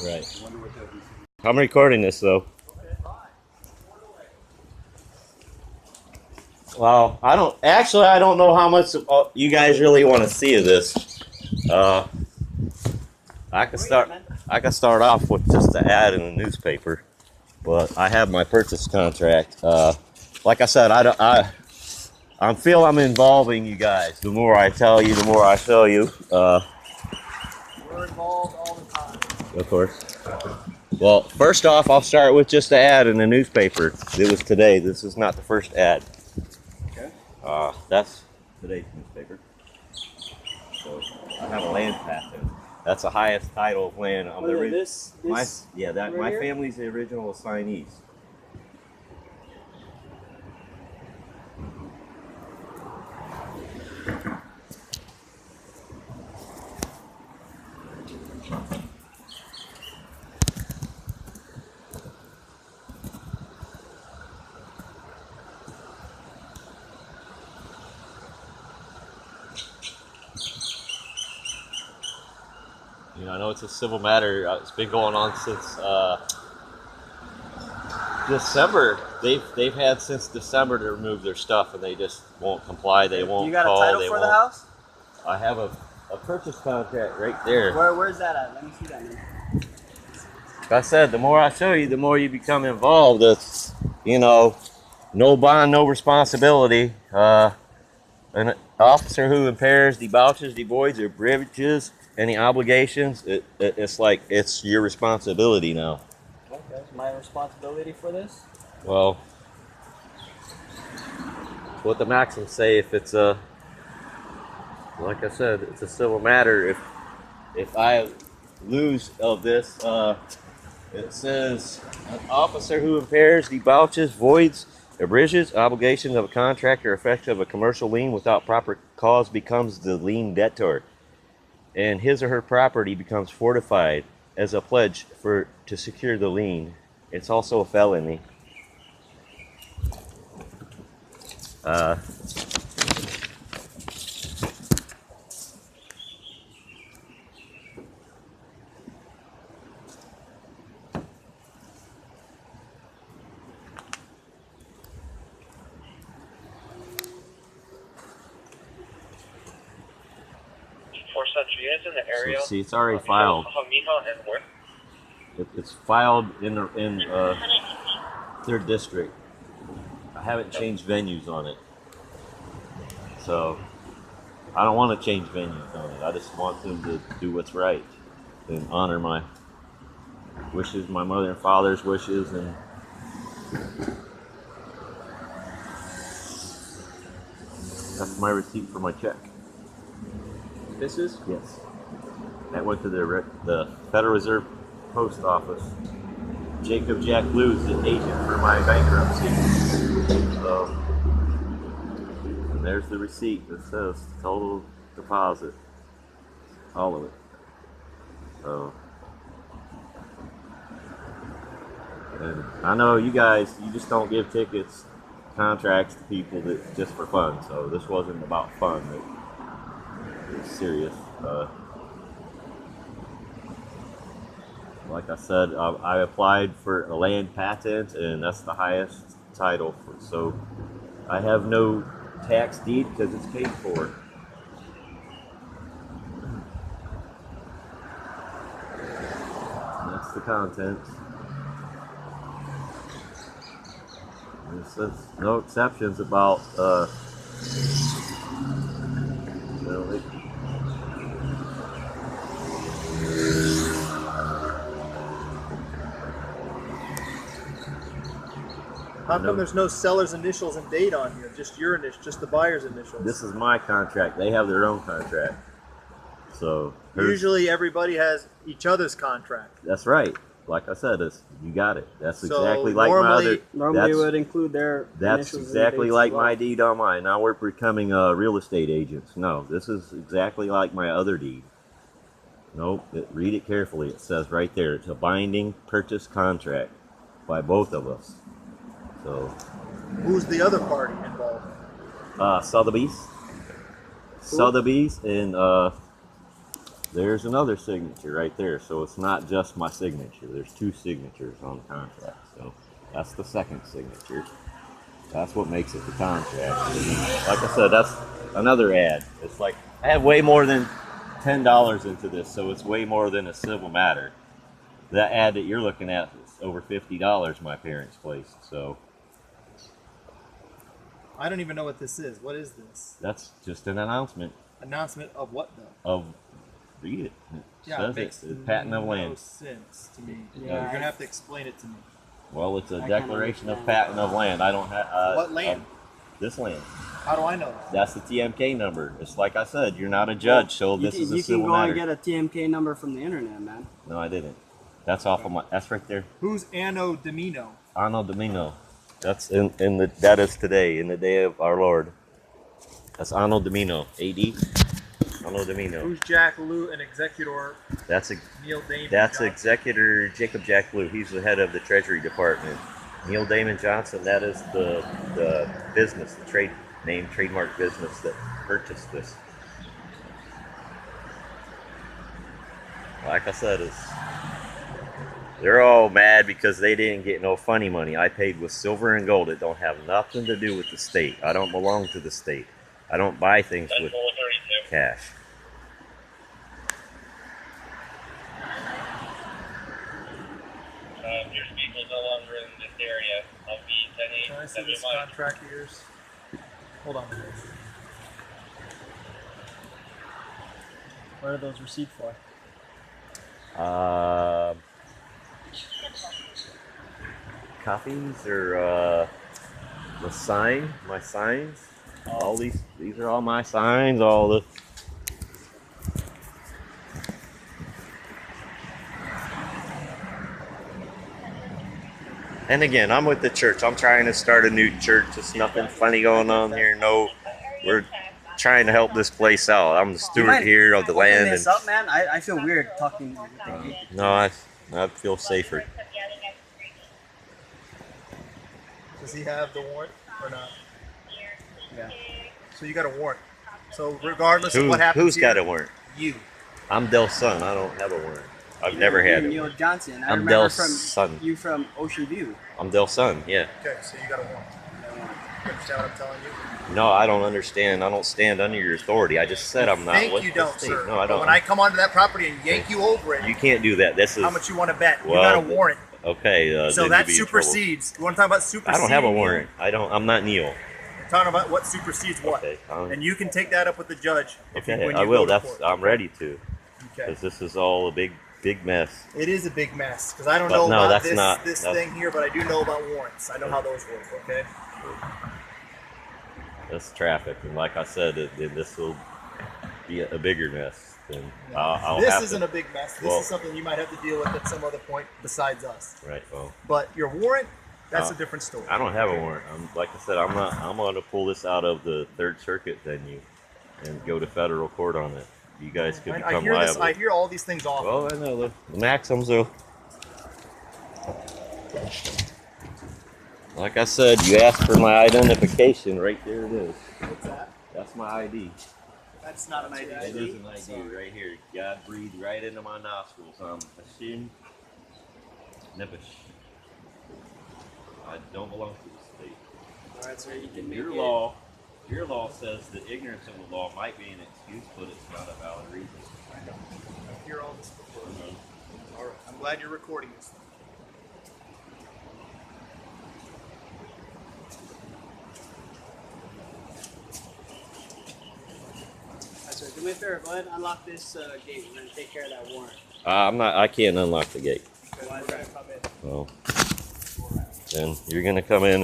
Right. I'm recording this though. Well, I don't know how much you guys really want to see of this. I could start off with just an ad in the newspaper, but I have my purchase contract. Like I said, I feel I'm involving you guys. The more I tell you, the more I show you. We're involved all the time. Of course. Well, first off, I'll start with just the ad in the newspaper. It was today. This is not the first ad. Okay. That's today's newspaper. So I have a land patent. That's the highest title of land. I'm my family's the original assignees. I know it's a civil matter. It's been going on since December. They've had since December to remove their stuff, and they just won't comply. They won't. You got call, a title for the house? I have a purchase contract right there. Where's that at? Let me see that, man. Like I said, the more I show you, the more you become involved. It's no bond, no responsibility. An officer who impairs, debauches, devoids, or breaches any obligations, it's like it's your responsibility now. Okay, it's my responsibility for this? Well, what the maxims say, if it's like I said, it's a civil matter. If I lose of this, it says an officer who impairs, debauches, voids, abridges obligations of a contract or effect of a commercial lien without proper cause becomes the lien debtor, and his or her property becomes fortified as a pledge to secure the lien. It's also a felony. Units in the area. So see, it's already filed. It's filed in 3rd district. I haven't changed venues on it, so I don't want to change venues on it. I just want them to do what's right and honor my wishes, my mother and father's wishes, and that's my receipt for my check. This is? Yes. That went to the Federal Reserve Post Office. Jacob Jack Blue's the agent for my bankruptcy. So, and there's the receipt that says total deposit. All of it. So, and I know you guys, you just don't give tickets, contracts to people that just for fun. So this wasn't about fun. It was serious. Like I said, I applied for a land patent, and that's the highest title so I have no tax deed because it's paid for. And that's the contents. It says no exceptions about How come there's no seller's initials and date on here? Just your initials, just the buyer's initials. This is my contract. They have their own contract. So usually everybody has each other's contract. That's right. Like I said, you got it. That's So exactly like my other. Normally it would include their That's initials exactly and like dates as well. my deed on mine. Now we're becoming real estate agents. No, this is exactly like my other deed. Nope. Read it carefully. It says right there. It's a binding purchase contract by both of us. So, who's the other party involved? Sotheby's, and there's another signature right there. So it's not just my signature. There's two signatures on the contract. So that's the second signature. That's what makes it the contract. Like I said, that's another ad. It's like I have way more than $10 into this, so it's way more than a civil matter. That ad that you're looking at is over $50 my parents placed. So I don't even know what this is. What is this? that's just an announcement Announcement of what though? of read it. It Yeah, says it makes it's patent of no land. sense to me. Yeah, You're gonna have to explain it to me. Well, it's a I declaration can't of patent of land. I don't have What land? this land. How do I know that? That's the TMK number. It's like I said, you're not a judge, so this is a you civil can go matter. and get a TMK number from the internet, man. No, I didn't. That's off of my. That's right there. Who's Anno Domino? Anno Domino. That's in the. That is today, in the day of our Lord. That's Anno Domino. AD. Anno Domino. Who's Jack Lew and executor That's a. Neil Damon? That's Johnson? executor Jacob Jack Lew. He's the head of the Treasury Department. Neil Damon Johnson. That is the business, the trademark business that purchased this. Like I said, they're all mad because they didn't get no funny money. I paid with silver and gold. It don't have nothing to do with the state. I don't belong to the state. I don't buy things with 10-432. cash. Your vehicle's no longer in this area. I'll be Can I see 10-8, this contract of yours? Hold on a minute. What are those receipts for? Copies or the sign, my signs. All these are all my signs. All the. And again, I'm with the church. I'm trying to start a new church. There's nothing funny going on here. No, we're trying to help this place out. I'm the steward here of the land. This up, man. I feel weird talking. No, I feel safer. Does he have the warrant or not? Yeah. So you got a warrant. So regardless of what happens Who's here, got a warrant? you. I'm Del-sonne. I don't have a warrant. I've never had You're it. Neil Johnson. I I'm remember from Del-sonne. you from Ocean View. I'm Del-sonne. Yeah. Okay, so you got a warrant. You understand what I'm telling you? No, I don't understand. I don't stand under your authority. I just said I'm not Think with you the don't, state. sir. No, I But don't. when I come onto that property and yank you over it, You can't do that. This is how much you want to bet? You Well, got a warrant. okay. So then that you'd be in trouble. supersedes. You want to talk about superseding? I don't have a warrant. I don't. I'm not Neil. We're talking about what supersedes what. Okay. And you can take that up with the judge. If you, Okay. when I you will. go to That's. court. I'm ready to. Okay. Because this is all a big mess. It is a big mess because I don't But know no, about that's this not- thing here, but I do know about warrants. I know how those work. Okay. That's traffic, and like I said, this will be a bigger mess. Then I'll This have isn't to, a big mess. This well- is something you might have to deal with at some other point besides us. Right. Well, But your warrant, that's Uh, a different story. I don't have a warrant. Like I said, I'm not. I'm going to pull this out of the Third Circuit venue and go to federal court on it. You guys could I become hear liable. this. I hear all these things often. Well, I know the maxims though. Like I said, you asked for my identification. Right there it is. What's that? That's my ID. That's not an ID. It is an ID right here. God breathed right into my nostrils. Hashem Nebush. I don't belong to the state. All right, sir. You can make Your law says that ignorance of the law might be an excuse, but it's not a valid reason. I hear all this before. All right. I'm glad you're recording this. All right, sir. Do me a favor. Go ahead and unlock this gate. We're gonna take care of that warrant. I'm not. I can't unlock the gate. We're gonna come in. Well, then you're gonna come in.